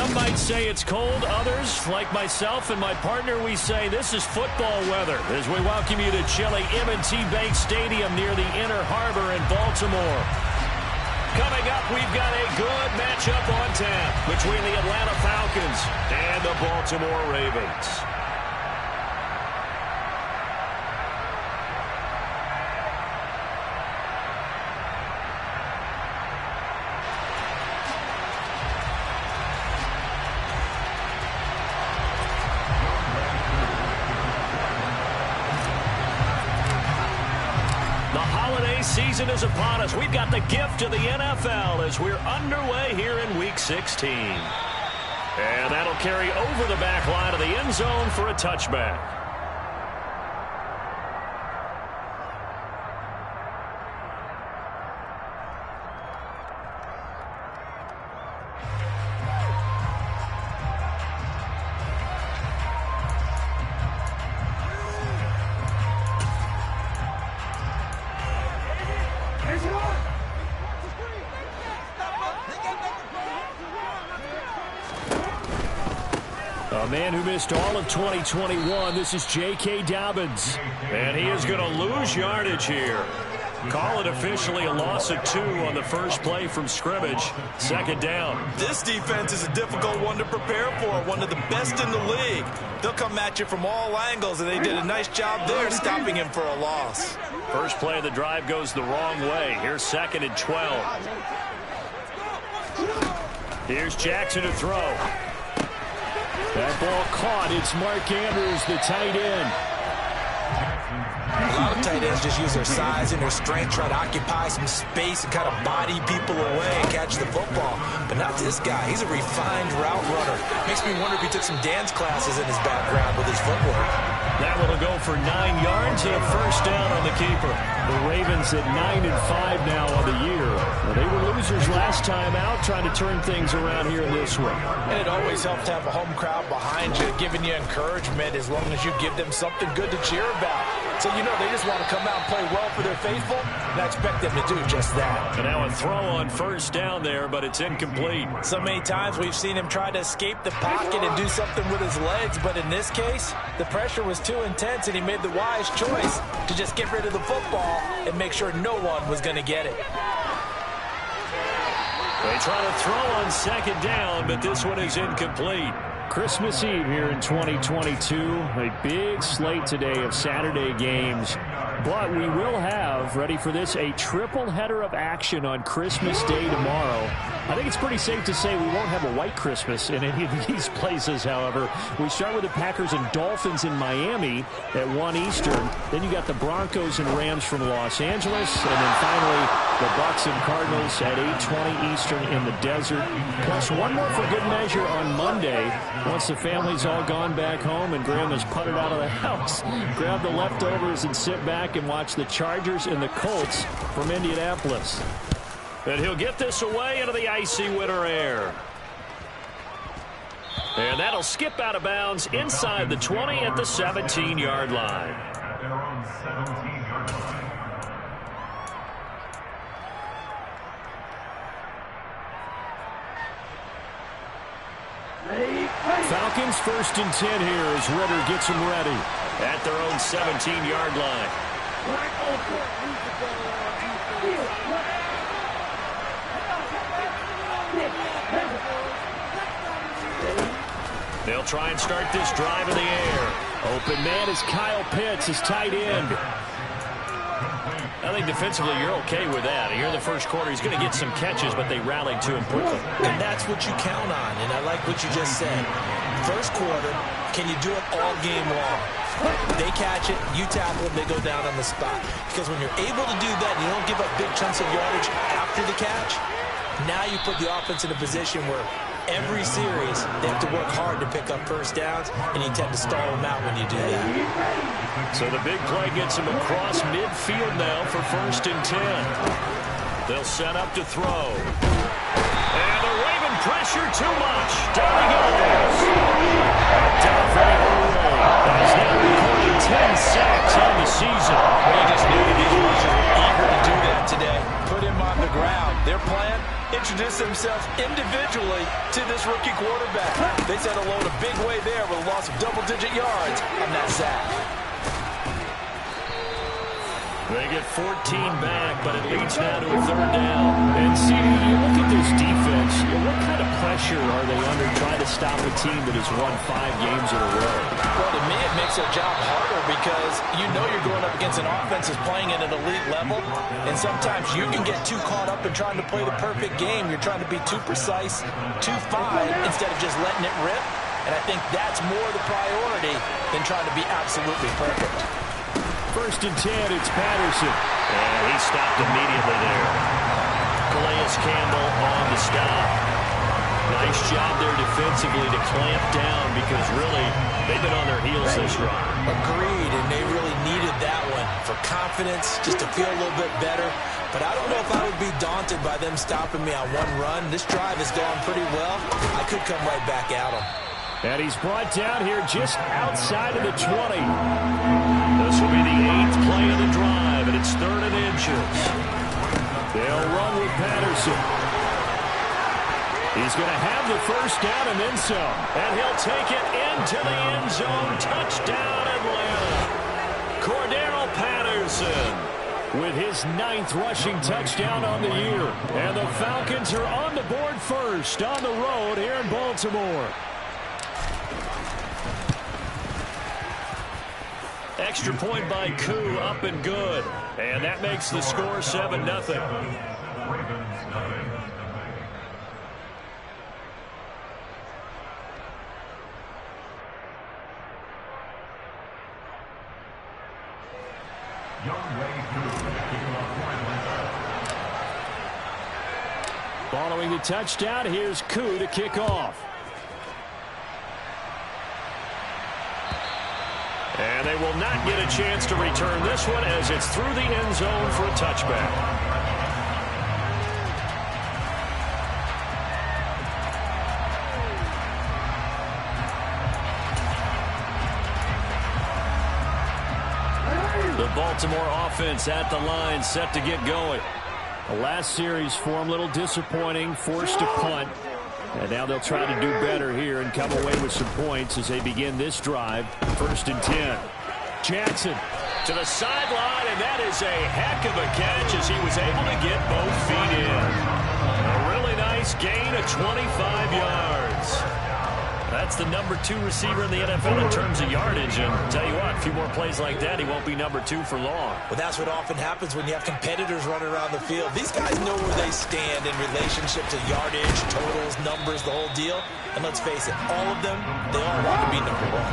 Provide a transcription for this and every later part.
Some might say it's cold. Others, like myself and my partner, we say this is football weather as we welcome you to chilly M&T Bank Stadium near the Inner Harbor in Baltimore. Coming up, we've got a good matchup on tap between the Atlanta Falcons and the Baltimore Ravens. Season is upon us. We've got the gift of the NFL as we're underway here in Week 16. And that'll carry over the back line of the end zone for a touchback. A man who missed all of 2021, this is J.K. Dobbins. And he is going to lose yardage here. Call it officially a loss of 2 on the first play from scrimmage. Second down. This defense is a difficult one to prepare for, one of the best in the league. They'll come at you from all angles, and they did a nice job there stopping him for a loss. First play of the drive goes the wrong way. Here's 2nd and 12. Here's Jackson to throw. That ball caught. It's Mark Andrews, the tight end. A lot of tight ends just use their size and their strength, try to occupy some space and kind of body people away and catch the football. But not this guy. He's a refined route runner. Makes me wonder if he took some dance classes in his background with his footwork. That one will go for 9 yards and a first down on the keeper. The Ravens at 9-5 now on the year. Well, they were losers last time out, trying to turn things around here this one. And it always helps to have a home crowd behind you, giving you encouragement as long as you give them something good to cheer about. So, you know, they just want to come out and play well for their faithful, and I expect them to do just that. And now a throw on first down there, but it's incomplete. So many times we've seen him try to escape the pocket and do something with his legs, but in this case, the pressure was too intense, and he made the wise choice to just get rid of the football and make sure no one was going to get it. They try to throw on second down, but this one is incomplete. Christmas Eve here in 2022. A big slate today of Saturday games. But we will have, ready for this, a triple header of action on Christmas Day tomorrow. I think it's pretty safe to say we won't have a white Christmas in any of these places, however. We start with the Packers and Dolphins in Miami at 1 Eastern. Then you got the Broncos and Rams from Los Angeles. And then finally, the Bucs and Cardinals at 8:20 Eastern in the desert. Plus one more for good measure on Monday. Once the family's all gone back home and Graham has putted out of the house, grab the leftovers and sit back and watch the Chargers and the Colts from Indianapolis. And he'll get this away into the icy winter air. And that'll skip out of bounds inside the 20 at the 17-yard line. Falcons 1st and 10 here as Ritter gets them ready at their own 17-yard line. They'll try and start this drive in the air. Open man is Kyle Pitts, his tight end. I think defensively you're okay with that. Here in the first quarter, he's going to get some catches, but they rallied to him quickly. And that's what you count on, and I like what you just said. First quarter, can you do it all game long? They catch it, you tackle them, they go down on the spot. Because when you're able to do that, you don't give up big chunks of yardage after the catch. Now you put the offense in a position where every series they have to work hard to pick up first downs, and you tend to stall them out when you do that. So the big play gets him across midfield now for 1st and 10. They'll set up to throw. And the Raven pressure too much. Down he goes. Down for the He's now recorded 10 sacks on the season. He just knew that these rushers were eager to do that today. Put him on the ground. Their plan, introduce themselves individually to this rookie quarterback. They set alone a big way there with a loss of double-digit yards on that sack. They get 14 back, but it leads now to a third down. And see, you look at this defense, what kind of pressure are they under trying to stop a team that has won 5 games in a row? Well, to me, it makes their job harder because you know you're going up against an offense that's playing at an elite level, and sometimes you can get too caught up in trying to play the perfect game. You're trying to be too precise, too fine, instead of just letting it rip. And I think that's more the priority than trying to be absolutely perfect. First and 10, it's Patterson. And he stopped immediately there. Calais Campbell on the stop. Nice job there defensively to clamp down because really they've been on their heels this run. Agreed, and they really needed that one for confidence, just to feel a little bit better. But I don't know if I would be daunted by them stopping me on one run. This drive has gone pretty well. I could come right back at them. And he's brought down here just outside of the 20. This will be the 8th play of the drive, and it's 3rd and inches. They'll run with Patterson. He's going to have the first down and then some. And he'll take it into the end zone. Touchdown, Atlanta. Cordero Patterson with his 9th rushing touchdown on the year. And the Falcons are on the board first on the road here in Baltimore. Extra point by Koo, up and good. And that makes the score 7-0. Following the touchdown, here's Koo to kick off. And they will not get a chance to return this one as it's through the end zone for a touchback. The Baltimore offense at the line, set to get going. The last series for them, a little disappointing, forced to punt. And now they'll try to do better here and come away with some points as they begin this drive. 1st and 10. Jackson to the sideline, and that is a heck of a catch as he was able to get both feet in. A really nice gain of 25 yards. That's the number 2 receiver in the NFL in terms of yardage. And tell you what, a few more plays like that, he won't be number 2 for long. Well, that's what often happens when you have competitors running around the field. These guys know where they stand in relationship to yardage, totals, numbers, the whole deal. And let's face it, all of them, they all want to be number 1.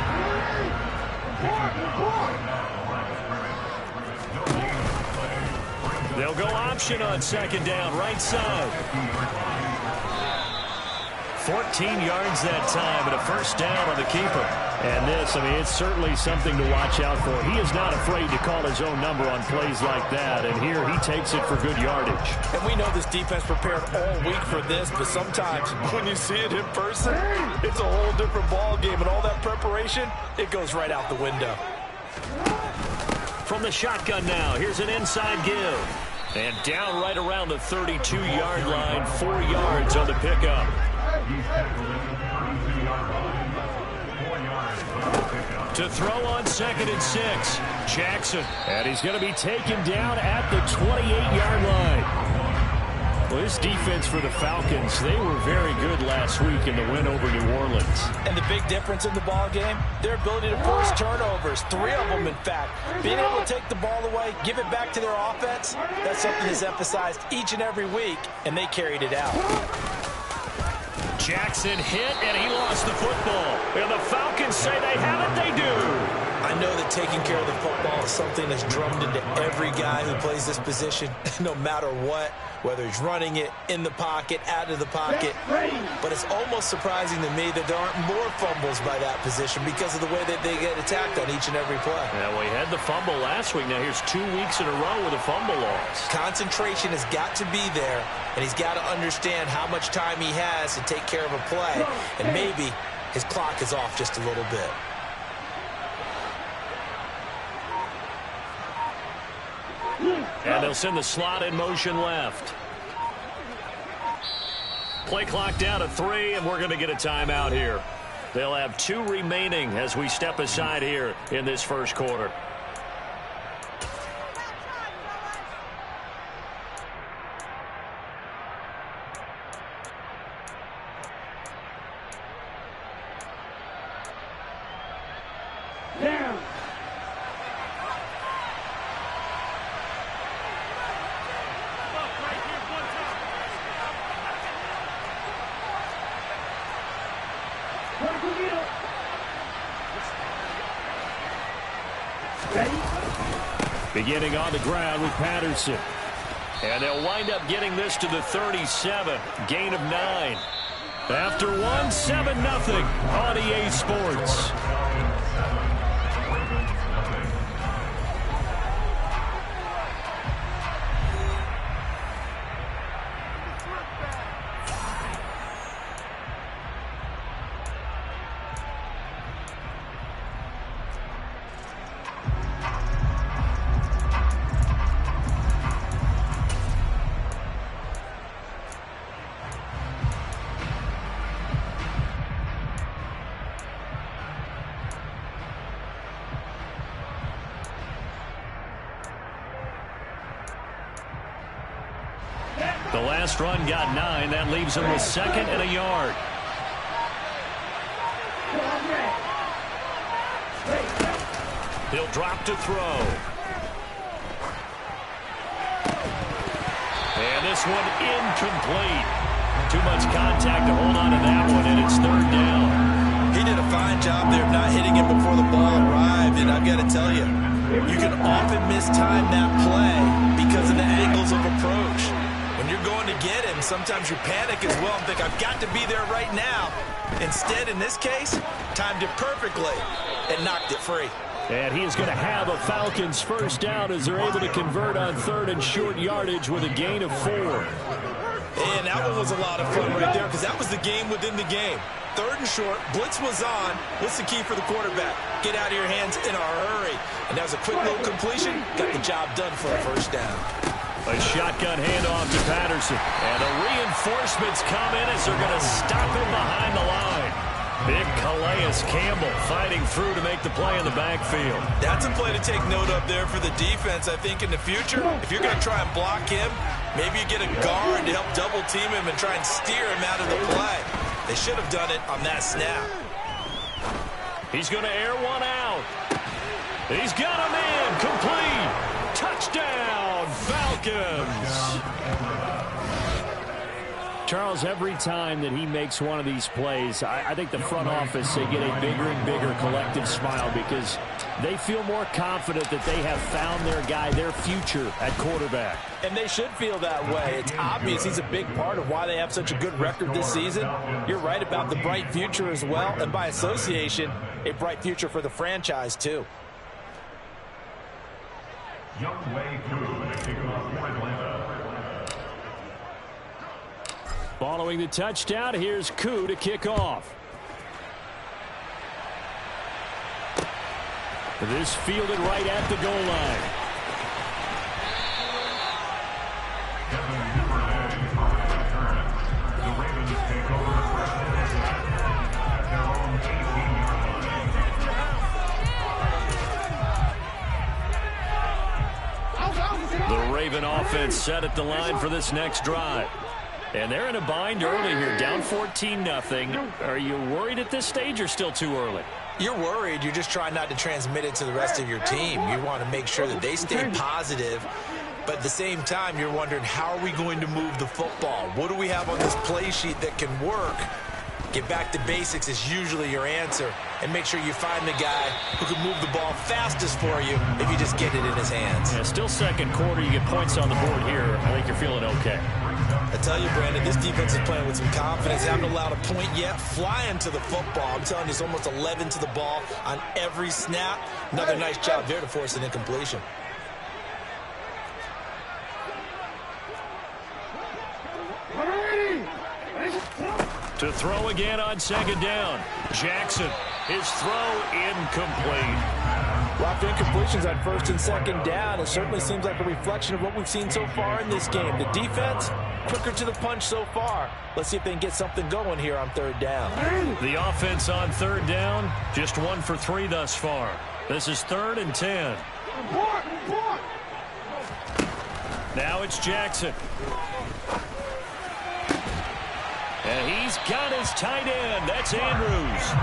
They'll go option on 2nd down, right side. 14 yards that time and a first down on the keeper. And this, I mean, it's certainly something to watch out for. He is not afraid to call his own number on plays like that. And here he takes it for good yardage. And we know this defense prepared all week for this, but sometimes when you see it in person, it's a whole different ball game. And all that preparation, it goes right out the window. From the shotgun now, here's an inside give. And down right around the 32-yard line, 4 yards on the pickup. To throw on 2nd and 6, Jackson. And he's going to be taken down at the 28-yard line. Well, this defense for the Falcons, they were very good last week in the win over New Orleans. And the big difference in the ball game, their ability to force turnovers, 3 of them, in fact. Being able to take the ball away, give it back to their offense, that's something that's emphasized each and every week, and they carried it out. Jackson hit, and he lost the football. And the Falcons say they have it, they do. I know that taking care of the football is something that's drummed into every guy who plays this position, no matter what, whether he's running it, in the pocket, out of the pocket. But it's almost surprising to me that there aren't more fumbles by that position because of the way that they get attacked on each and every play. Yeah, well, he had the fumble last week. Now here's 2 weeks in a row with a fumble loss. Concentration has got to be there, and he's got to understand how much time he has to take care of a play, and maybe his clock is off just a little bit. And they'll send the slot in motion left. Play clock down to 3, and we're going to get a timeout here. They'll have 2 remaining as we step aside here in this first quarter. Down. Beginning on the ground with Patterson. And they'll wind up getting this to the 37. Gain of 9. After 1, 7-0 on EA Sports. The last run got 9. That leaves him with 2nd and a yard. He'll drop to throw. And this one incomplete. Too much contact to hold on to that one, and it's 3rd down. He did a fine job there of not hitting him before the ball arrived, and I've got to tell you, you can often mistime that play because of the angles of approach. When you're going to get him, sometimes you panic as well and think, I've got to be there right now. Instead, in this case, timed it perfectly and knocked it free. And he is going to have a Falcons first down as they're able to convert on 3rd and short yardage with a gain of 4. And that one was a lot of fun right there because that was the game within the game. 3rd and short, blitz was on. What's the key for the quarterback? Get out of your hands in a hurry. And that was a quick little completion. Got the job done for a first down. A shotgun handoff to Patterson. And the reinforcements come in as they're going to stop him behind the line. Big Calais Campbell fighting through to make the play in the backfield. That's a play to take note of there for the defense, I think, in the future. If you're going to try and block him, maybe you get a guard to help double team him and try and steer him out of the play. They should have done it on that snap. He's going to air one out. He's got a man complete. Touchdown, Falcons. Charles, every time that he makes one of these plays, I think the front office, they get a bigger and bigger collective smile because they feel more confident that they have found their guy, their future at quarterback. And they should feel that way. It's obvious he's a big part of why they have such a good record this season. You're right about the bright future as well, and by association, a bright future for the franchise too. Following the touchdown, here's Koo to kick off. This fielded right at the goal line. The Raven offense set at the line for this next drive. And they're in a bind early here, down 14-0. Are you worried at this stage or still too early? You're worried. You're just trying not to transmit it to the rest of your team. You want to make sure that they stay positive. But at the same time, you're wondering, how are we going to move the football? What do we have on this play sheet that can work? Get back to basics is usually your answer. And make sure you find the guy who can move the ball fastest for you if you just get it in his hands. Yeah, still second quarter. You get points on the board here. I think you're feeling okay. I tell you, Brandon, this defense is playing with some confidence. They haven't allowed a point yet. Flying to the football. I'm telling you, it's almost 11 to the ball on every snap. Another nice job there to force an incompletion. To throw again on second down. Jackson, his throw incomplete. Well, after incompletions on first and second down, it certainly seems like a reflection of what we've seen so far in this game. The defense, quicker to the punch so far. Let's see if they can get something going here on third down. The offense on third down, just 1 for 3 thus far. This is 3rd and 10. Now it's Jackson. And he's got his tight end. That's Andrews.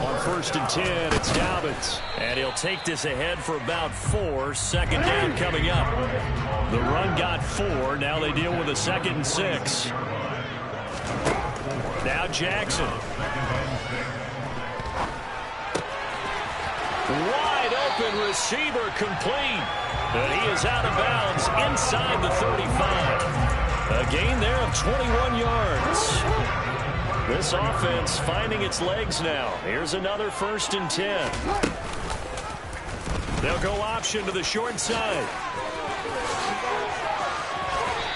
On 1st and 10, it's Dobbins. And he'll take this ahead for about 4. Second down coming up. The run got 4. Now they deal with a 2nd and 6. Now Jackson. Wide open receiver complete. And he is out of bounds inside the 35. A gain there of 21 yards. This offense finding its legs now. Here's another 1st and 10. They'll go option to the short side.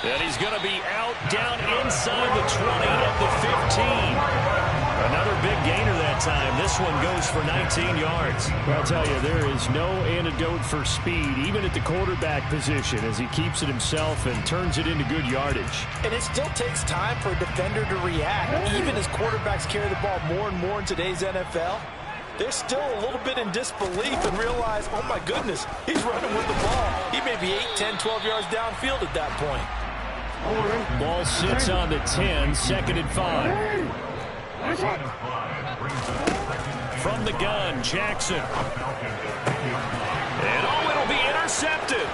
And he's going to be out down inside the 20 at the 15. Another big gainer that time. This one goes for 19 yards. I'll tell you, there is no antidote for speed, even at the quarterback position, as he keeps it himself and turns it into good yardage. And it still takes time for a defender to react. Even as quarterbacks carry the ball more and more in today's NFL, they're still a little bit in disbelief and realize, oh my goodness, he's running with the ball. He may be 8, 10, 12 yards downfield at that point. Ball sits on the 10, 2nd and 5. From the gun, Jackson. And it'll be intercepted.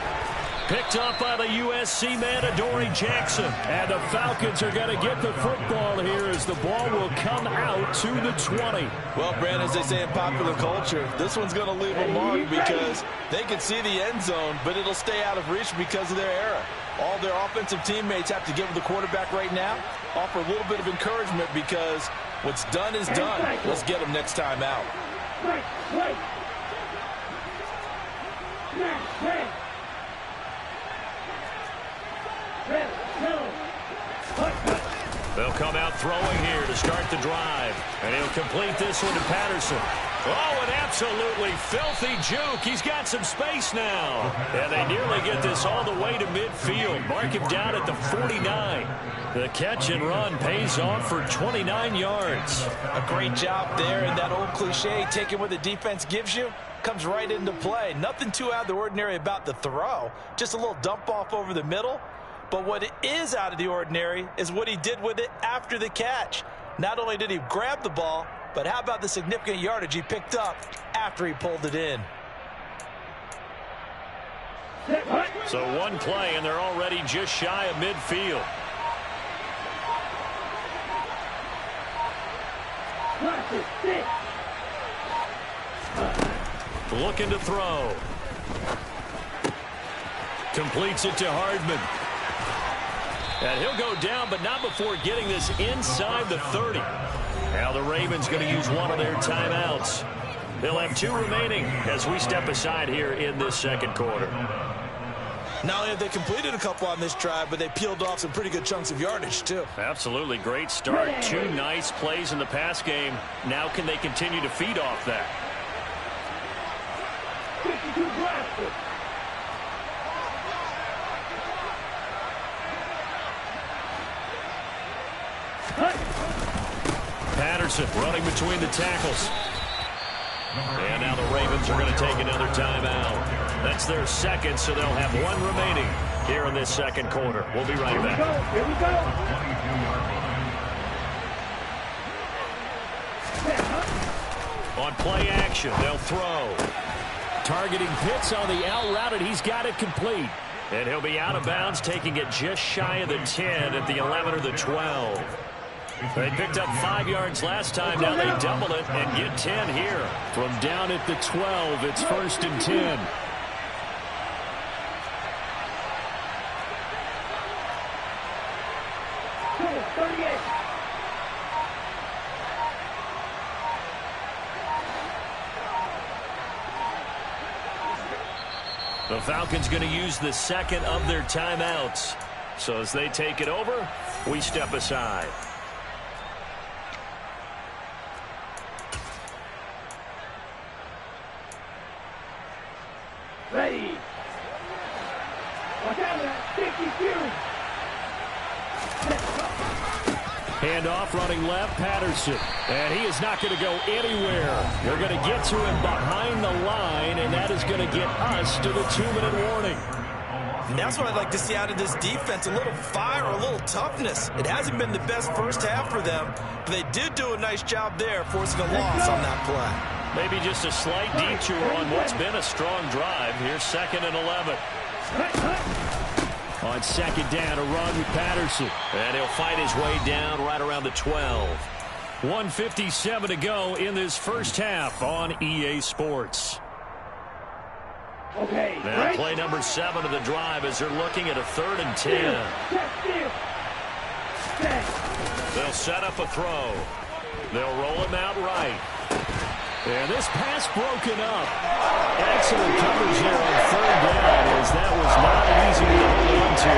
Picked up by the USC man, Adoree Jackson. And the Falcons are going to get the football here as the ball will come out to the 20. Well, Brandon, as they say in popular culture, this one's going to leave a mark because they can see the end zone, but it'll stay out of reach because of their error. All their offensive teammates have to give the quarterback right now, offer a little bit of encouragement because what's done is done. Let's get them next time out. They'll come out throwing here to start the drive. And he'll complete this one to Patterson. Oh, an absolutely filthy juke. He's got some space now. And they nearly get this all the way to midfield. Mark him down at the 49. The catch and run pays off for 29 yards. A great job there, and that old cliche, taking what the defense gives you, comes right into play. Nothing too out of the ordinary about the throw. Just a little dump off over the middle. But what is out of the ordinary is what he did with it after the catch. Not only did he grab the ball, but how about the significant yardage he picked up after he pulled it in? So one play, and they're already just shy of midfield. Looking to throw. Completes it to Hardman. And he'll go down, but not before getting this inside the 30. Now the Ravens going to use one of their timeouts. They'll have 2 remaining as we step aside here in this second quarter. Not only have they completed a couple on this drive, but they peeled off some pretty good chunks of yardage, too. Absolutely. Great start. 2 nice plays in the pass game. Now can they continue to feed off that? Patterson running between the tackles. And now the Ravens are going to take another timeout. That's their second, so they'll have 1 remaining here in this second quarter. We'll be right back. Here we go. On play action, they'll throw. Targeting Pitts on the out route, and he's got it complete. And he'll be out of bounds, taking it just shy of the 10 at the 11 or the 12. They picked up 5 yards last time. Now they double it and get 10 here. From down at the 12, it's 1st and 10. The Falcons going to use the second of their timeouts. So as they take it over, we step aside. Ready. Watch out for that sticky fury. Handoff running left, Patterson. And he is not going to go anywhere. They're going to get to him behind the line, and that is going to get us to the 2-minute warning. And that's what I'd like to see out of this defense, a little fire, a little toughness. It hasn't been the best first half for them, but they did do a nice job there, forcing a loss on that play. Maybe just a slight detour on what's been a strong drive. Here's 2nd and 11. On 2nd down, a run with Patterson. And he'll fight his way down right around the 12. 1:57 to go in this first half on EA Sports. Okay. Now play number 7 of the drive as they're looking at a 3rd and 10. They'll set up a throw. They'll roll him out right. And this pass broken up. Excellent coverage here on 3rd down, as that was not easy to hold on to.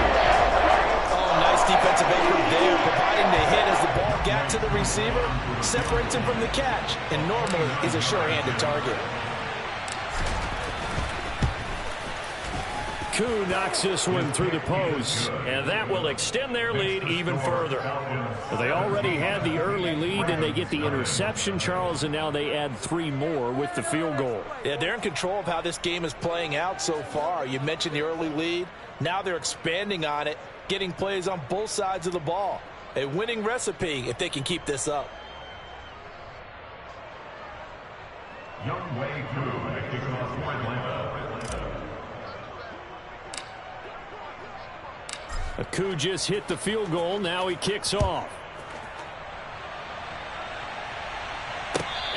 Oh, nice defensive effort there, providing the hit as the ball got to the receiver, separates him from the catch, and normally is a sure-handed target. Koo knocks this one through the post, and that will extend their lead even further. Well, they already had the early lead, and they get the interception, Charles, and now they add 3 more with the field goal. Yeah, they're in control of how this game is playing out so far. You mentioned the early lead. Now they're expanding on it, getting plays on both sides of the ball. A winning recipe if they can keep this up. Koo just hit the field goal. Now he kicks off.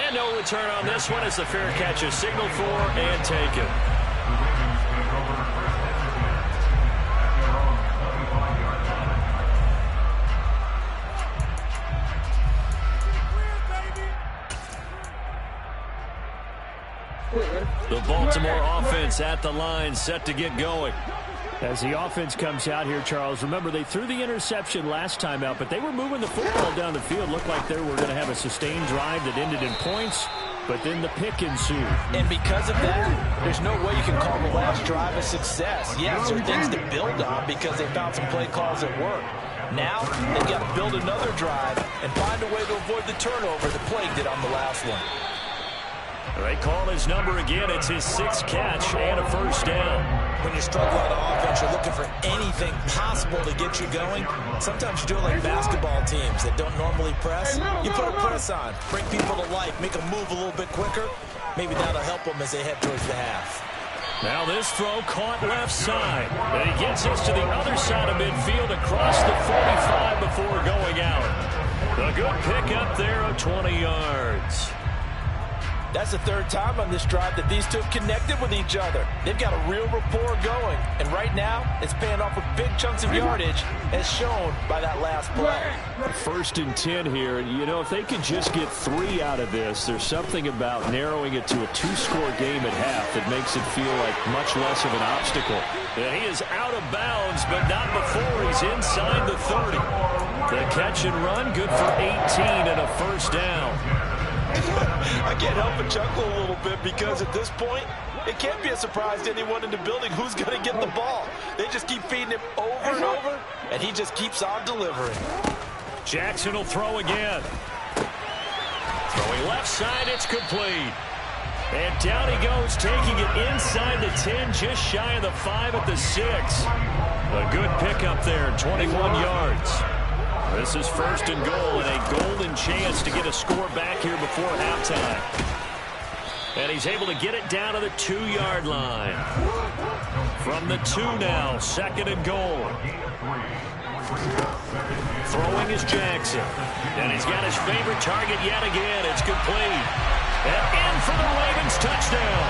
And no return on this one as the fair catch is signaled for and taken. The Baltimore offense at the line, set to get going. As the offense comes out here, Charles, remember they threw the interception last time out, but they were moving the football down the field. Looked like they were going to have a sustained drive that ended in points, but then the pick ensued. And because of that, there's no way you can call the last drive a success. Yes, there are things to build on because they found some play calls that work. Now, they've got to build another drive and find a way to avoid the turnover that plagued it on the last one. They call his number again. It's his 6th catch and a first down. When you struggle on offense, you're looking for anything possible to get you going. Sometimes you do it like basketball teams that don't normally press. You put a press on, bring people to life, make them move a little bit quicker. Maybe that'll help them as they head towards the half. Now this throw caught left side. And he gets us to the other side of midfield across the 45 before going out. A good pickup there of 20 yards. That's the 3rd time on this drive that these two have connected with each other. They've got a real rapport going. And right now, it's paying off with big chunks of yardage, as shown by that last play. 1st and 10 here. You know, if they could just get 3 out of this, there's something about narrowing it to a 2-score game at half that makes it feel like much less of an obstacle. And he is out of bounds, but not before he's inside the 30. The catch and run, good for 18 and a first down. I can't help but chuckle a little bit because at this point, it can't be a surprise to anyone in the building who's going to get the ball. They just keep feeding him over and over, and he just keeps on delivering. Jackson will throw again. Throwing left side, it's complete. And down he goes, taking it inside the 10, just shy of the 5 at the 6. A good pickup there, 21 yards. This is 1st and goal, and a golden chance to get a score back here before halftime. And he's able to get it down to the 2-yard line. From the 2 now, 2nd and goal. Throwing is Jackson. And he's got his favorite target yet again. It's complete. And in for the Ravens touchdown.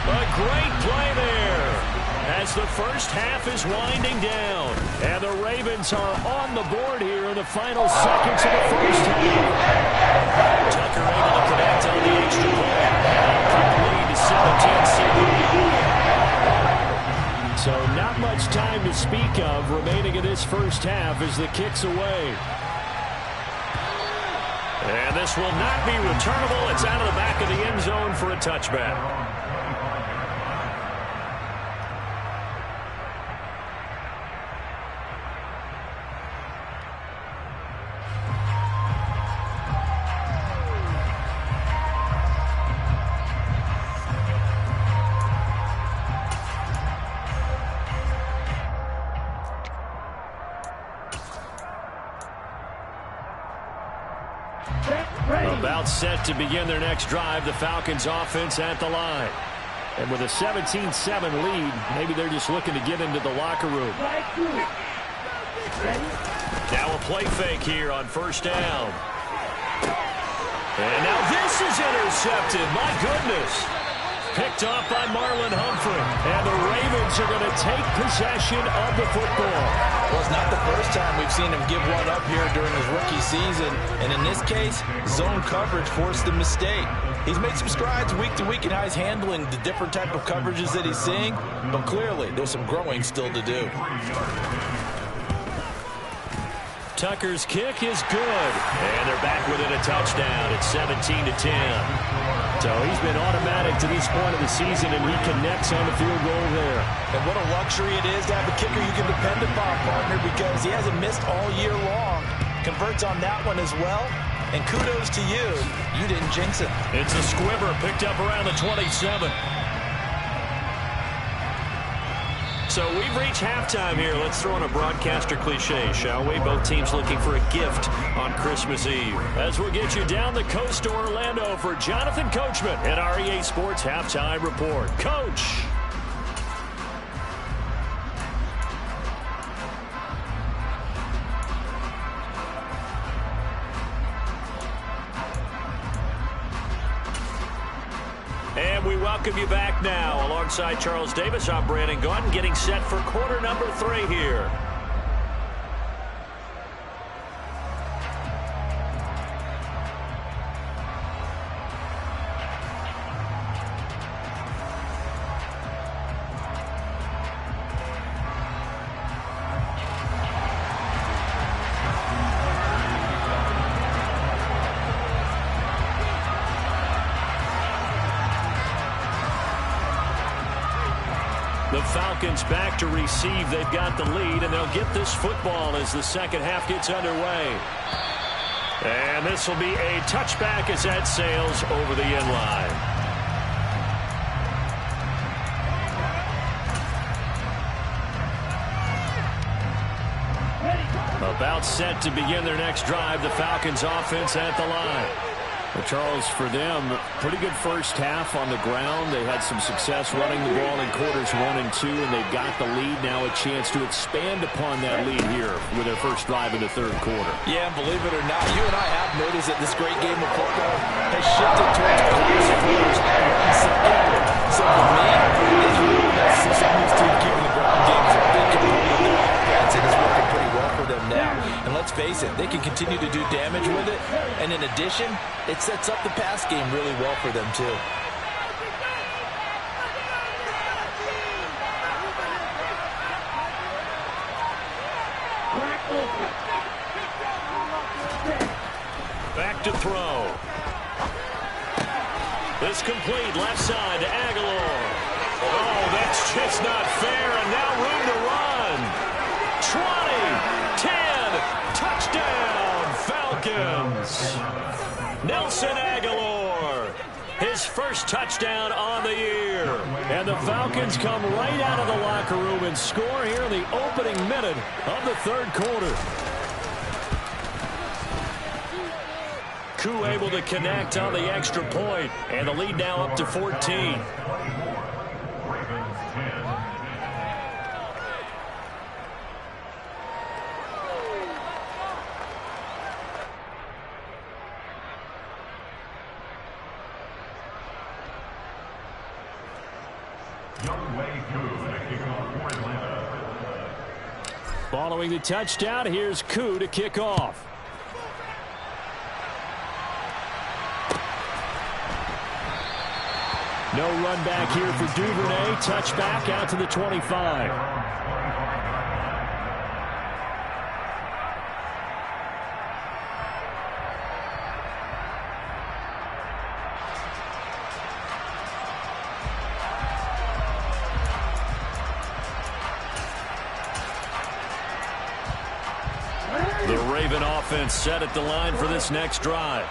A great play there. As the first half is winding down. And the Ravens are on the board here in the final seconds of the first half. Tucker able to connect on the extra point. Keep the lead to 17-7. So not much time to speak of remaining in this first half as the kick's away. And this will not be returnable. It's out of the back of the end zone for a touchback. About set to begin their next drive, the Falcons offense at the line. And with a 17-7 lead, maybe they're just looking to get into the locker room. Now a play fake here on first down. And now this is intercepted. My goodness. Picked off by Marlon Humphrey. And the Ravens are going to take possession of the football. Well, it's not the first time we've seen him give one up here during his rookie season. And in this case, zone coverage forced the mistake. He's made some strides week to week in how he's handling the different type of coverages that he's seeing. But clearly, there's some growing still to do. Tucker's kick is good. And they're back within a touchdown. It's 17-10. So he's been automatic to this point of the season, and he connects on the field goal there. And what a luxury it is to have a kicker you can depend upon, partner, because he hasn't missed all year long. Converts on that one as well. And kudos to you. You didn't jinx it. It's a squibber picked up around the 27. So we've reached halftime here. Let's throw in a broadcaster cliche, shall we? Both teams looking for a gift on Christmas Eve. As we'll get you down the coast to Orlando for Jonathan Coachman and our EA Sports Halftime Report. Coach. And we welcome you back now. Alongside Charles Davis, I'm Brandon Gaudin, getting set for quarter number 3 here. The Falcons back to receive. They've got the lead, and they'll get this football as the second half gets underway. And this will be a touchback as that sails over the end line. About set to begin their next drive, the Falcons offense at the line. Well, Charles, for them, pretty good first half on the ground. They had some success running the ball in quarters 1 and 2, and they've got the lead. Now a chance to expand upon that lead here with their first drive in the third quarter. Yeah, and believe it or not, you and I have noticed that this great game of football has shifted towards quarters first and run second. So for me, it's really nice to see some of these teams keeping the ground game as a big component of their offense, and it's working pretty well for them now. And let's face it, they can continue to do damage with it, and in addition, it sets up the pass game really well for them, too. Back to throw. This complete, left side to Aguilar. Oh, that's just not fair, and now room to run. 20, 10, touchdown, Falcons. Nelson Aguilar, his first touchdown on the year. And the Falcons come right out of the locker room and score here in the opening minute of the third quarter. Koo able to connect on the extra point, and the lead now up to 14. Following the touchdown, here's Koo to kick off. No run back here for Duvernay. Touchback out to the 25. The Raven offense set at the line for this next drive.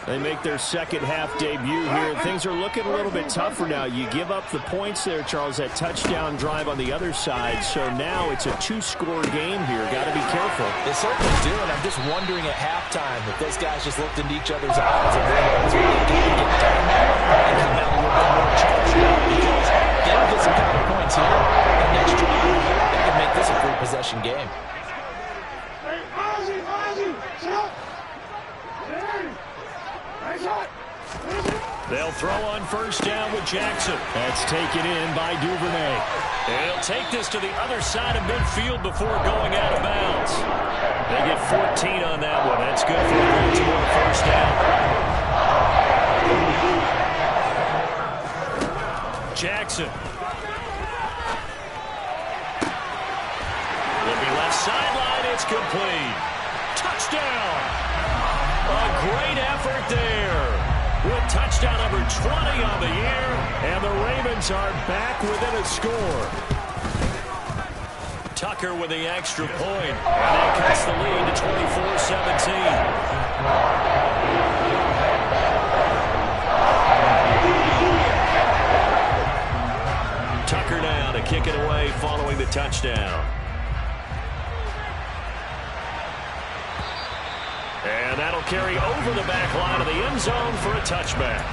They make their second half debut here. Things are looking a little bit tougher now. You give up the points there, Charles, that touchdown drive on the other side. So now it's a two-score game here. Got to be careful. They certainly do, and I'm just wondering at halftime if those guys just looked into each other's eyes and realized what they can get done and come out a little bit more charged up, because they don't get some counter points here. And next drive, they can make this a three-possession game. They'll throw on first down with Jackson. That's taken in by Duvernay. And he'll take this to the other side of midfield before going out of bounds. They get 14 on that one. That's good for Baltimore first down. Jackson. Will be left sideline. It's complete. Touchdown. A great effort there. With touchdown number 20 on the year, and the Ravens are back within a score. Tucker with the extra point, and that cuts the lead to 24-17. Tucker now to kick it away following the touchdown. And that'll carry over the back line of the end zone for a touchback.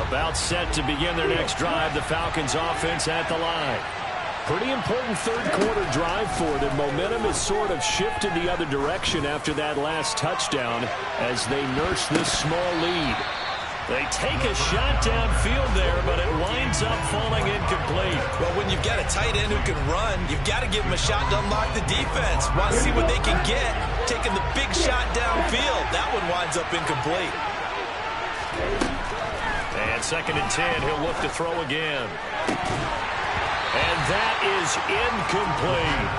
About set to begin their next drive, the Falcons offense at the line. Pretty important third quarter drive for them. Momentum has sort of shifted the other direction after that last touchdown as they nurse this small lead. They take a shot downfield there, but it winds up falling incomplete. Well, when you've got a tight end who can run, you've got to give him a shot to unlock the defense. Want to see what they can get. Taking the big shot downfield. That one winds up incomplete. And 2nd and 10, he'll look to throw again. And that is incomplete.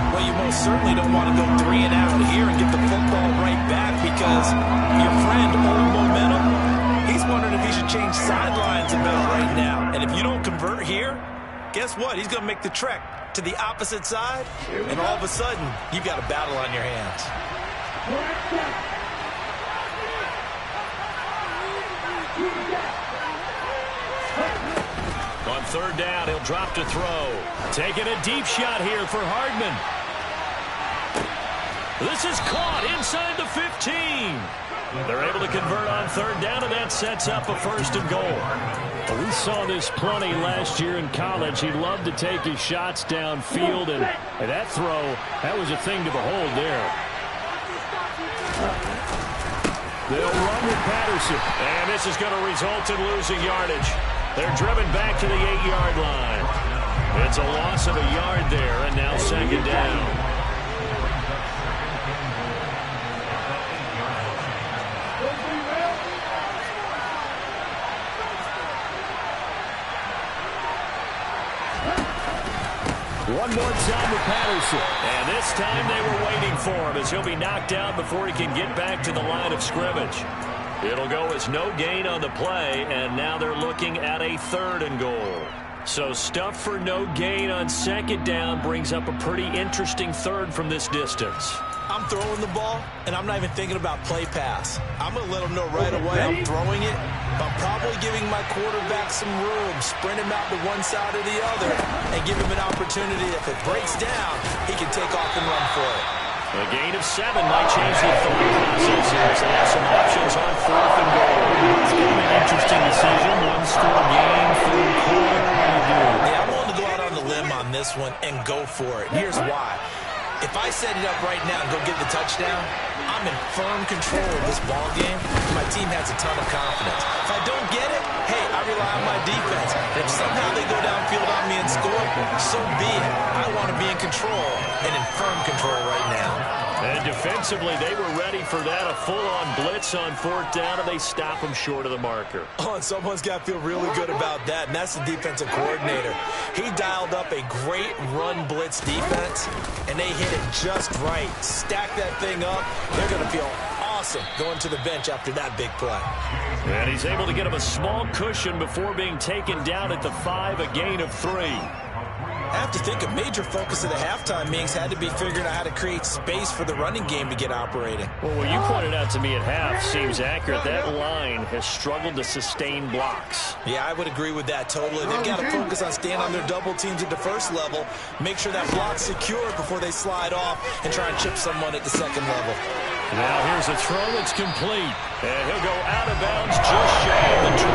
Well, you most certainly don't want to go 3 and out here and get the football right back, because your friend, Old Momentum, he's wondering if he should change sidelines a bit right now. And if you don't convert here, guess what? He's going to make the trek to the opposite side, and all of a sudden, you've got a battle on your hands. On 3rd down, he'll drop to throw. Taking a deep shot here for Hardman. This is caught inside the 15. They're able to convert on 3rd down, and that sets up a 1st and goal. Well, we saw this plenty last year in college. He loved to take his shots downfield, and that throw, that was a thing to behold there. They'll run with Patterson, and this is going to result in losing yardage. They're driven back to the 8-yard line. It's a loss of a yard there, and now 2nd down. One more time with Patterson. And this time they were waiting for him, as he'll be knocked out before he can get back to the line of scrimmage. It'll go as no gain on the play, and now they're looking at a 3rd and goal. So stuff for no gain on 2nd down brings up a pretty interesting 3rd from this distance. I'm throwing the ball, and I'm not even thinking about play pass. I'm going to let him know right away I'm throwing it, but I'm probably giving my quarterback some room, sprint him out to one side or the other, and give him an opportunity. If it breaks down, he can take off and run for it. A gain of 7 might change the thought process here, as they have some options on 4th and goal. It's going to be an interesting decision. 1-score game, 3rd quarter. What do you do? Yeah, I'm willing to go out on the limb on this one and go for it. Here's why. If I set it up right now and go get the touchdown, I'm in firm control of this ball game. My team has a ton of confidence. If I don't get it, hey, I rely on my defense. And if somehow they go downfield on me and score, so be it. I want to be in control and in firm control right now. And defensively, they were ready for that. A full-on blitz on 4th down, and they stop him short of the marker. Oh, and someone's got to feel really good about that, and that's the defensive coordinator. He dialed up a great run blitz defense, and they hit it just right. Stack that thing up. They're going to feel awesome going to the bench after that big play. And he's able to get him a small cushion before being taken down at the 5, a gain of 3. I have to think a major focus of the halftime meetings had to be figuring out how to create space for the running game to get operating. Well, what you pointed out to me at half seems accurate. That line has struggled to sustain blocks. Yeah, I would agree with that totally. They've got to focus on staying on their double teams at the first level, make sure that block's secure before they slide off and try and chip someone at the second level. Now here's a throw that's complete. And he'll go out of bounds just shy of the 20.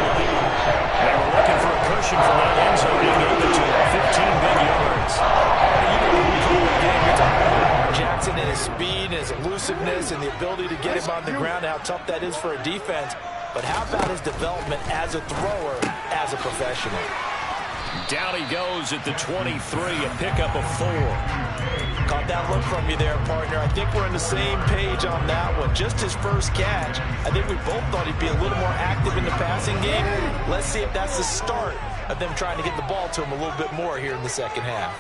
They were looking for a cushion from that end zone. He gave it to him. 15 big yards. Jackson and his speed and his elusiveness and the ability to get him on the ground, how tough that is for a defense. But how about his development as a thrower, as a professional? Down he goes at the 23, a pickup of 4. Caught that look from you there, partner. I think we're on the same page on that one. Just his first catch. I think we both thought he'd be a little more active in the passing game. Let's see if that's the start of them trying to get the ball to him a little bit more here in the second half.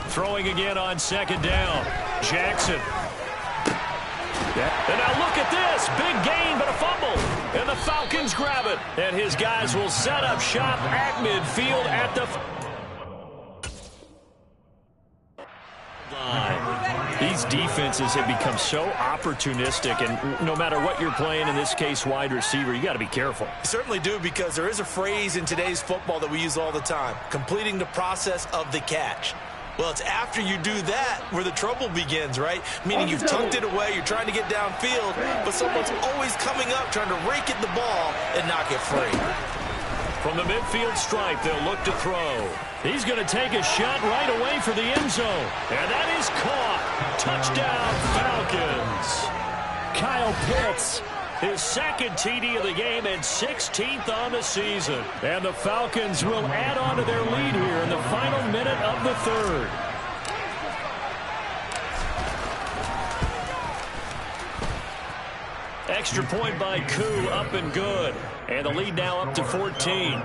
Throwing again on second down. Jackson. And now look at this. Big gain, but a fumble. And the Falcons grab it. And his guys will set up shop at midfield at the line. These defenses have become so opportunistic, and no matter what you're playing, in this case wide receiver, you got to be careful. You certainly do, because there is a phrase in today's football that we use all the time: completing the process of the catch. Well, it's after you do that where the trouble begins, right? Meaning you've tucked it away, you're trying to get downfield, but someone's always coming up trying to rake at the ball and knock it free. From the midfield stripe, they'll look to throw. He's going to take a shot right away for the end zone. And that is caught. Touchdown, Falcons. Kyle Pitts, his second TD of the game and 16th on the season. And the Falcons will add on to their lead here in the final minute of the third. Extra point by Koo, up and good. And the lead now up to 14.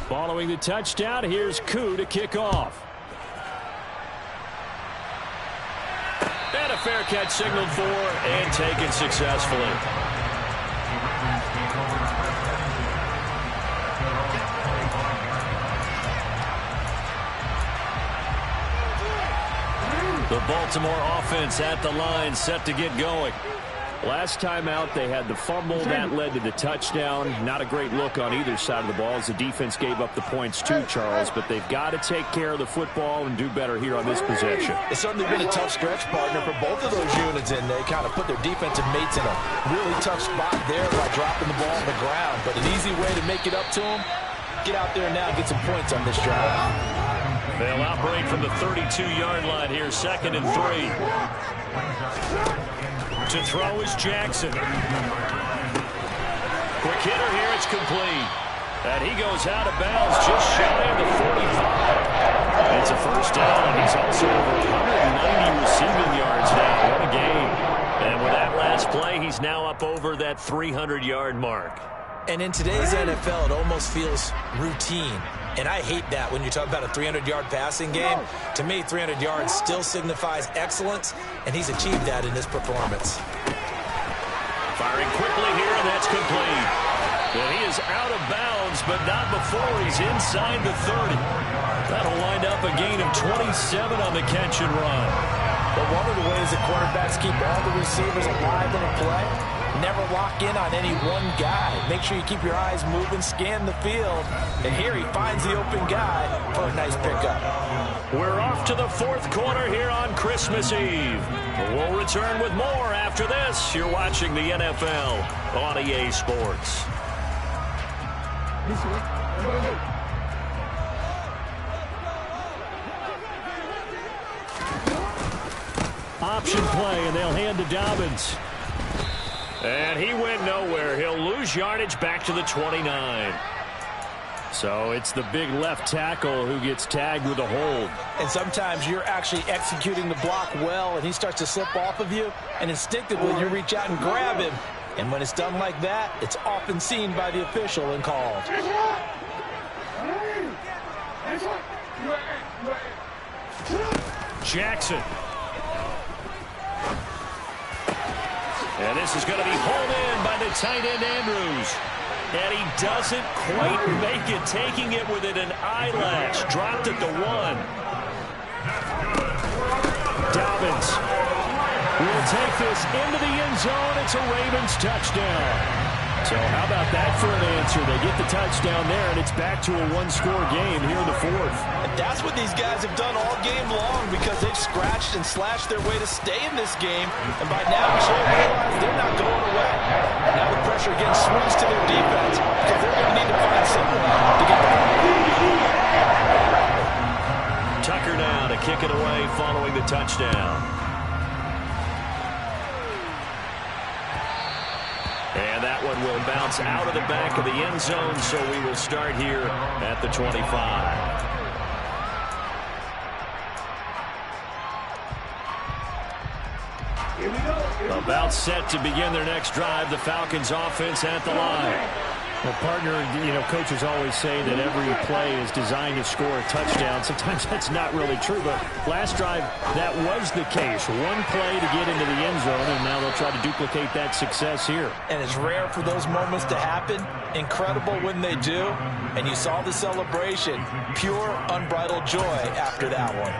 Following the touchdown, here's Koo to kick off. And a fair catch signaled for and taken successfully. The Baltimore offense at the line, set to get going. Last time out, they had the fumble. That led to the touchdown. Not a great look on either side of the ball as the defense gave up the points too, Charles. But they've got to take care of the football and do better here on this possession. It's certainly been a tough stretch, partner, for both of those units, and they kind of put their defensive mates in a really tough spot there by dropping the ball on the ground. But an easy way to make it up to them, get out there now and get some points on this drive. They'll outbreak from the 32-yard line here, 2nd and 3. To throw is Jackson. Quick hitter here, it's complete. And he goes out of bounds just shy of the 45. It's a first down, and he's also over 190 receiving yards now. What a game. And with that last play, he's now up over that 300-yard mark. And in today's NFL, it almost feels routine. And I hate that when you talk about a 300-yard passing game. To me, 300 yards still signifies excellence, and he's achieved that in this performance. Firing quickly here, and that's complete. And he is out of bounds, but not before he's inside the 30. That'll wind up a gain of 27 on the catch and run. But one of the ways that quarterbacks keep all the receivers alive in a play, never lock in on any one guy. Make sure you keep your eyes moving, scan the field. And here he finds the open guy for a nice pickup. We're off to the fourth quarter here on Christmas Eve. We'll return with more after this. You're watching the NFL on EA Sports. Option play, and they'll hand to Dobbins. And he went nowhere. He'll lose yardage back to the 29. So it's the big left tackle who gets tagged with a hold. And sometimes you're actually executing the block well, and he starts to slip off of you, and instinctively you reach out and grab him. And when it's done like that, it's often seen by the official and called. Jackson And this is going to be hauled in by the tight end, Andrews. And he doesn't quite make it, taking it within an eyelash. Dropped at the 1. Dobbins will take this into the end zone. It's a Ravens touchdown. So how about that for an answer? They get the touchdown there, and it's back to a one-score game here in the 4th. And that's what these guys have done all game long because they've scratched and slashed their way to stay in this game. And by now, we should realize they're not going away. Now the pressure again swings to their defense because they're going to need to find some way to get the Tucker now to kick it away following the touchdown. And that one will bounce out of the back of the end zone, so we will start here at the 25. Here we go. About set to begin their next drive, the Falcons offense at the line. Well, partner, coaches always say that every play is designed to score a touchdown. Sometimes that's not really true, but last drive, that was the case. One play to get into the end zone, and now they'll try to duplicate that success here. And it's rare for those moments to happen. Incredible when they do. And you saw the celebration. Pure, unbridled joy after that one.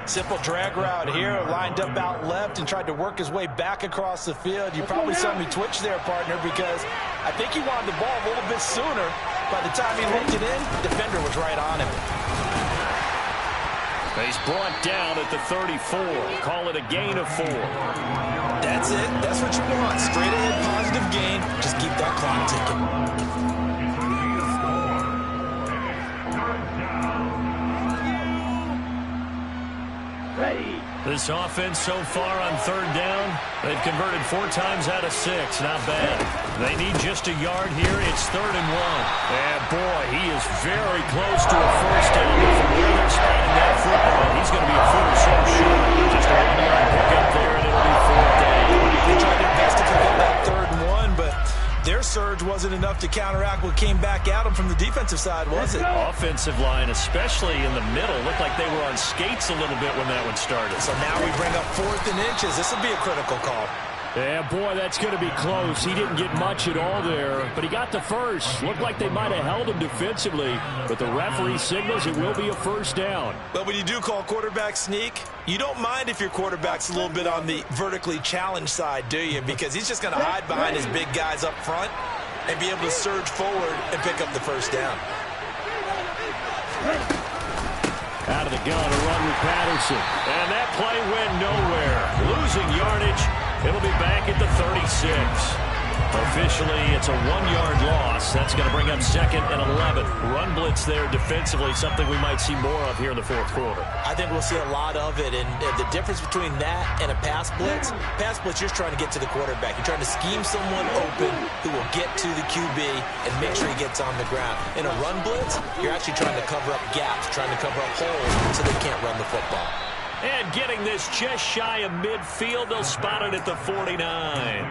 Simple drag route here, lined up out left and tried to work his way back across the field. You probably saw me twitch there, partner, because I think he wanted the ball a little bit sooner. By the time he looked it in, the defender was right on him. He's brought down at the 34. Call it a gain of 4. That's it. That's what you want. Straight ahead positive gain. Just keep that clock ticking. This offense so far on 3rd down, they've converted 4 times out of 6. Not bad. They need just a yard here. It's 3rd and 1. And boy, he is very close to a first down. But from where they're spotting that football, he's going to be a foot or so short. Just a 1-yard pickup there, and it'll be 4th down. They tried their best to pick up that 3rd and 1, but their surge wasn't enough to counteract what came back at them from the defensive side, was it? Offensive line, especially in the middle, looked like they were on skates a little bit when that one started. So now we bring up 4th and inches. This will be a critical call. Yeah, boy, that's going to be close. He didn't get much at all there, but he got the first. Looked like they might have held him defensively, but the referee signals it will be a first down. But when you do call quarterback sneak, you don't mind if your quarterback's a little bit on the vertically challenged side, do you? Because he's just going to hide behind his big guys up front and be able to surge forward and pick up the first down. Out of the gun, a run with Patterson. And that play went nowhere. Losing yardage. It'll be back at the 36. Officially, it's a 1-yard loss. That's going to bring up 2nd and 11. Run blitz there defensively, something we might see more of here in the 4th quarter. I think we'll see a lot of it, and the difference between that and a pass blitz, you're trying to get to the quarterback. You're trying to scheme someone open who will get to the QB and make sure he gets on the ground. In a run blitz, you're actually trying to cover up gaps, trying to cover up holes so they can't run the football. And getting this just shy of midfield, they'll spot it at the 49.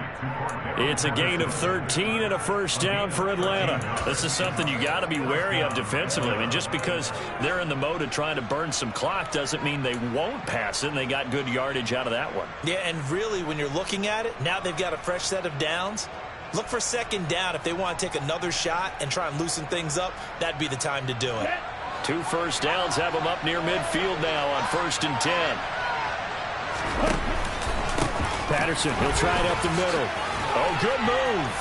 It's a gain of 13 and a first down for Atlanta. This is something you got to be wary of defensively. I mean, just because they're in the mode of trying to burn some clock doesn't mean they won't pass it, and they got good yardage out of that one. Yeah, and really, when you're looking at it, now they've got a fresh set of downs. Look for 2nd down. If they want to take another shot and try and loosen things up, that'd be the time to do it. 2 first downs have them up near midfield now on 1st and 10. Patterson, he'll try it up the middle. Oh, good move.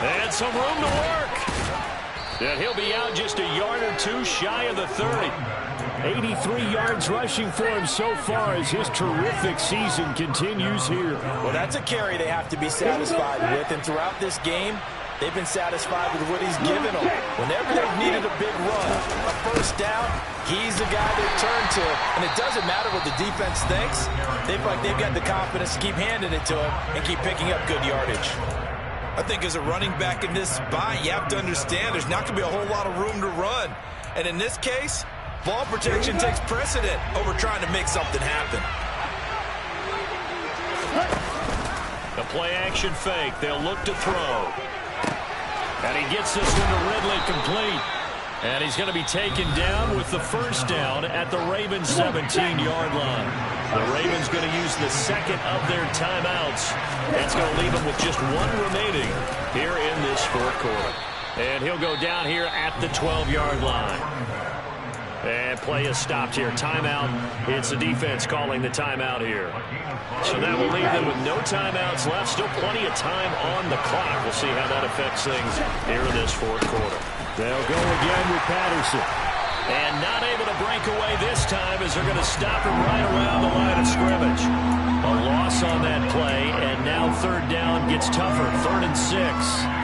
And some room to work. And he'll be out just a yard or 2 shy of the 30. 83 yards rushing for him so far as his terrific season continues here. Well, that's a carry they have to be satisfied with, and throughout this game, they've been satisfied with what he's given them. Whenever they've needed a big run, a first down, he's the guy they turn to. And it doesn't matter what the defense thinks. They've got the confidence to keep handing it to him and keep picking up good yardage. I think as a running back in this spot, you have to understand there's not going to be a whole lot of room to run. And in this case, ball protection takes precedent over trying to make something happen. The play-action fake. They'll look to throw. And he gets this one to Ridley complete. And he's going to be taken down with the first down at the Ravens' 17-yard line. The Ravens going to use the second of their timeouts. That's going to leave them with just one remaining here in this fourth quarter. And he'll go down here at the 12-yard line. And play is stopped here. Timeout. It's the defense calling the timeout here. So that will leave them with no timeouts left. Still plenty of time on the clock. We'll see how that affects things here in this fourth quarter. They'll go again with Patterson. And not able to break away this time as they're going to stop him right around the line of scrimmage. A loss on that play, and now third down gets tougher. 3rd and 6.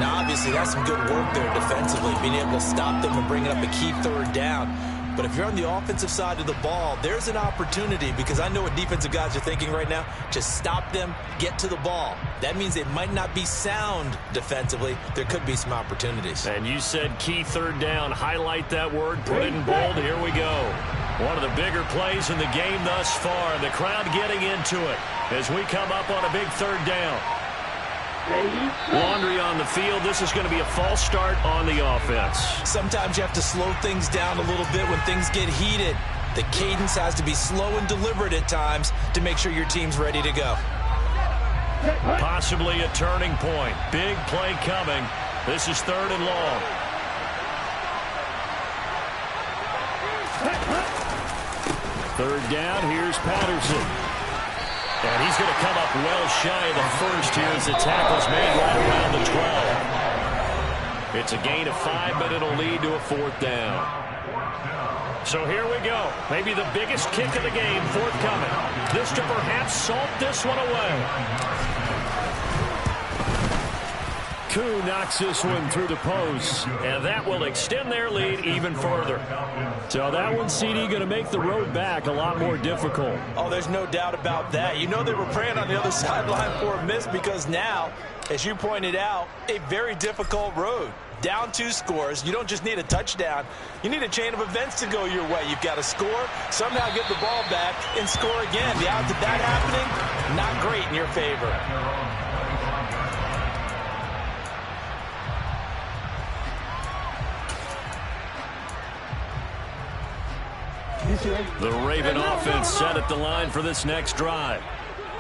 Now, obviously, that's some good work there defensively, being able to stop them and bringing up a key third down. But if you're on the offensive side of the ball, there's an opportunity, because I know what defensive guys are thinking right now. Just stop them, get to the ball. That means it might not be sound defensively. There could be some opportunities. And you said key third down. Highlight that word, put it in bold. Here we go. One of the bigger plays in the game thus far. The crowd getting into it as we come up on a big third down. Laundry on the field. This is going to be a false start on the offense. Sometimes you have to slow things down a little bit when things get heated. The cadence has to be slow and deliberate at times to make sure your team's ready to go. Possibly a turning point. Big play coming. This is 3rd and long. Third down. Here's Patterson. And he's going to come up well shy of the first here as the tackle's made right around the 12. It's a gain of 5, but it'll lead to a 4th down. So here we go. Maybe the biggest kick of the game forthcoming. This to perhaps salt this one away. Koo knocks this one through the post. And that will extend their lead even further. So that one, CD, going to make the road back a lot more difficult. Oh, there's no doubt about that. You know they were praying on the other sideline for a miss, because now, as you pointed out, a very difficult road. Down 2 scores. You don't just need a touchdown. You need a chain of events to go your way. You've got to score, somehow get the ball back, and score again. The odds of that happening, not great in your favor. The Raven offense set at the line for this next drive.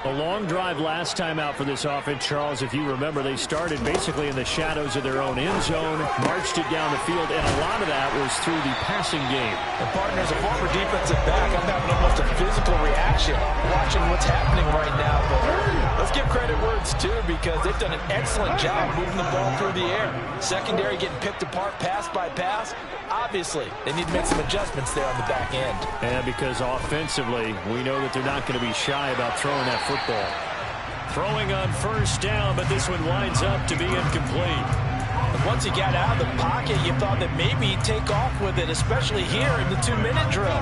A long drive last time out for this offense, Charles. If you remember, they started basically in the shadows of their own end zone, marched it down the field, and a lot of that was through the passing game. And partner, as a former defensive back, I'm having almost a physical reaction watching what's happening right now. But let's give credit where it's due, because they've done an excellent job moving the ball through the air. Secondary getting picked apart pass by pass. Obviously, they need to make some adjustments there on the back end. And because offensively, we know that they're not going to be shy about throwing that football. Throwing on first down, but this one winds up to be incomplete. And once he got out of the pocket, you thought that maybe he'd take off with it, especially here in the 2-minute drill.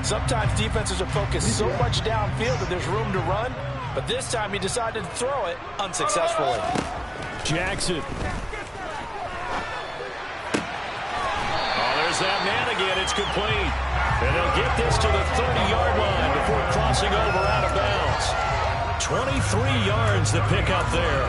Sometimes defenses are focused so much downfield that there's room to run, but this time he decided to throw it unsuccessfully. Jackson. There's that man again. It's complete. And they'll get this to the 30-yard line before crossing over out of bounds. 23 yards to pick up there.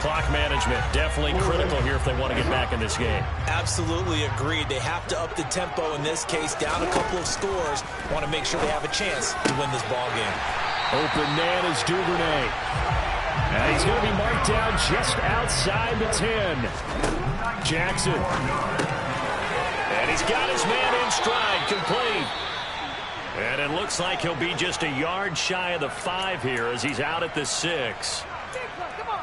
Clock management definitely critical here if they want to get back in this game. Absolutely agreed. They have to up the tempo in this case, down a couple of scores. Want to make sure they have a chance to win this ball game. Open man is Duvernay. And he's going to be marked down just outside the 10. Jackson. And he's got his man in stride, complete. And it looks like he'll be just a yard shy of the 5 here as he's out at the 6.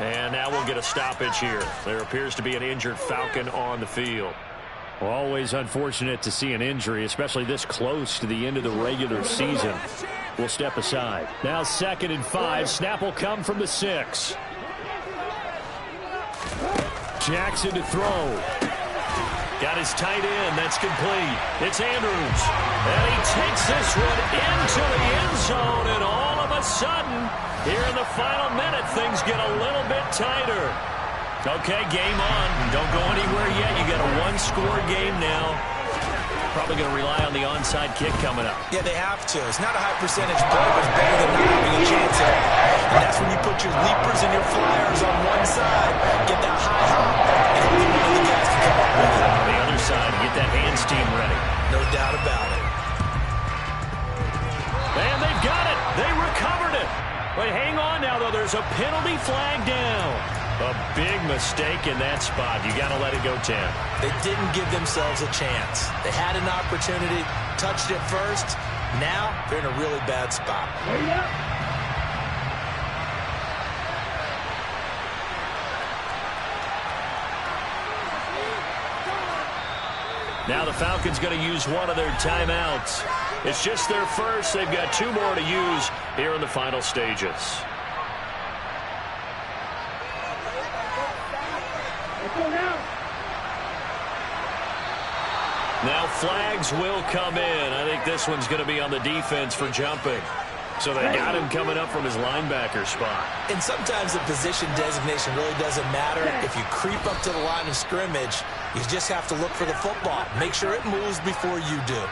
And now we'll get a stoppage here. There appears to be an injured Falcon on the field. Well, always unfortunate to see an injury, especially this close to the end of the regular season. We'll step aside. Now 2nd and 5. Snap will come from the 6. Jackson to throw. Got his tight end. That's complete. It's Andrews. And he takes this one into the end zone. And all of a sudden, here in the final minute, things get a little bit tighter. Okay, game on. Don't go anywhere yet. You got a 1-score game now. Probably going to rely on the onside kick coming up. Yeah, they have to. It's not a high percentage play, but it's better than not having a chance at it. And that's when you put your leapers and your flyers on one side, get that high hop, and hopefully one of the guys can come up with it. On the other side, get that hands team ready. No doubt about it. And they've got it. Wait, hang on now, though. There's a penalty flag down. A big mistake in that spot. You got to let it go, Tim. They didn't give themselves a chance. They had an opportunity, touched it first. Now they're in a really bad spot. Now the Falcons going to use one of their timeouts. It's just their first. They've got 2 more to use here in the final stages. Now flags will come in. I think this one's going to be on the defense for jumping. So they got him coming up from his linebacker spot. And sometimes the position designation really doesn't matter. If you creep up to the line of scrimmage, you just have to look for the football. Make sure it moves before you do.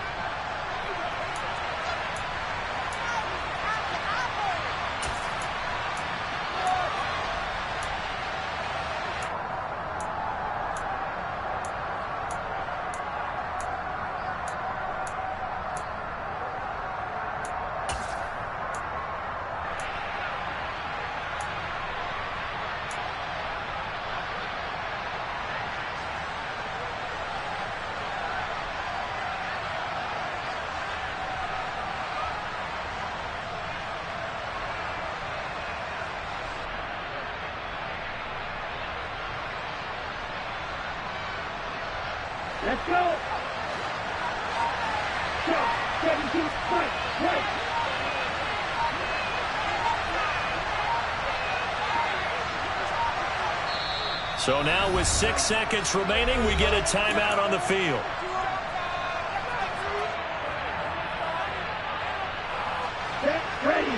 Let's go. Go. 17, fight. So now with 6 seconds remaining, we get a timeout on the field. Get ready.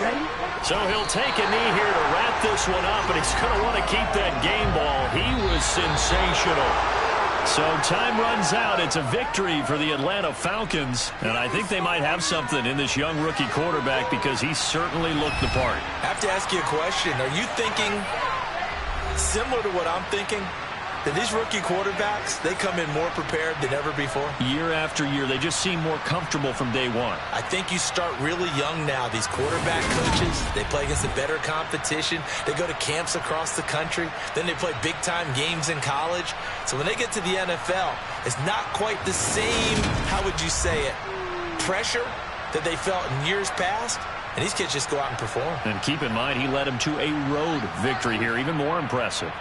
Ready? So he'll take a knee here to wrap this one up, and he's going to want to keep that game ball. He was sensational. So time runs out. It's a victory for the Atlanta Falcons, and I think they might have something in this young rookie quarterback because he certainly looked the part. I have to ask you a question. Are you thinking similar to what I'm thinking? That these rookie quarterbacks, they come in more prepared than ever before? Year after year, they just seem more comfortable from day one. I think you start really young now. These quarterback coaches, they play against a better competition. They go to camps across the country. Then they play big-time games in college. So when they get to the NFL, it's not quite the same, how would you say it, pressure that they felt in years past. And these kids just go out and perform. And keep in mind, he led them to a road victory here, even more impressive.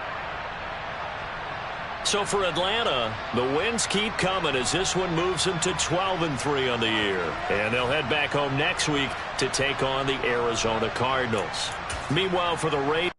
So for Atlanta, the wins keep coming as this one moves them to 12-3 on the year. And they'll head back home next week to take on the Arizona Cardinals. Meanwhile, for the Raiders,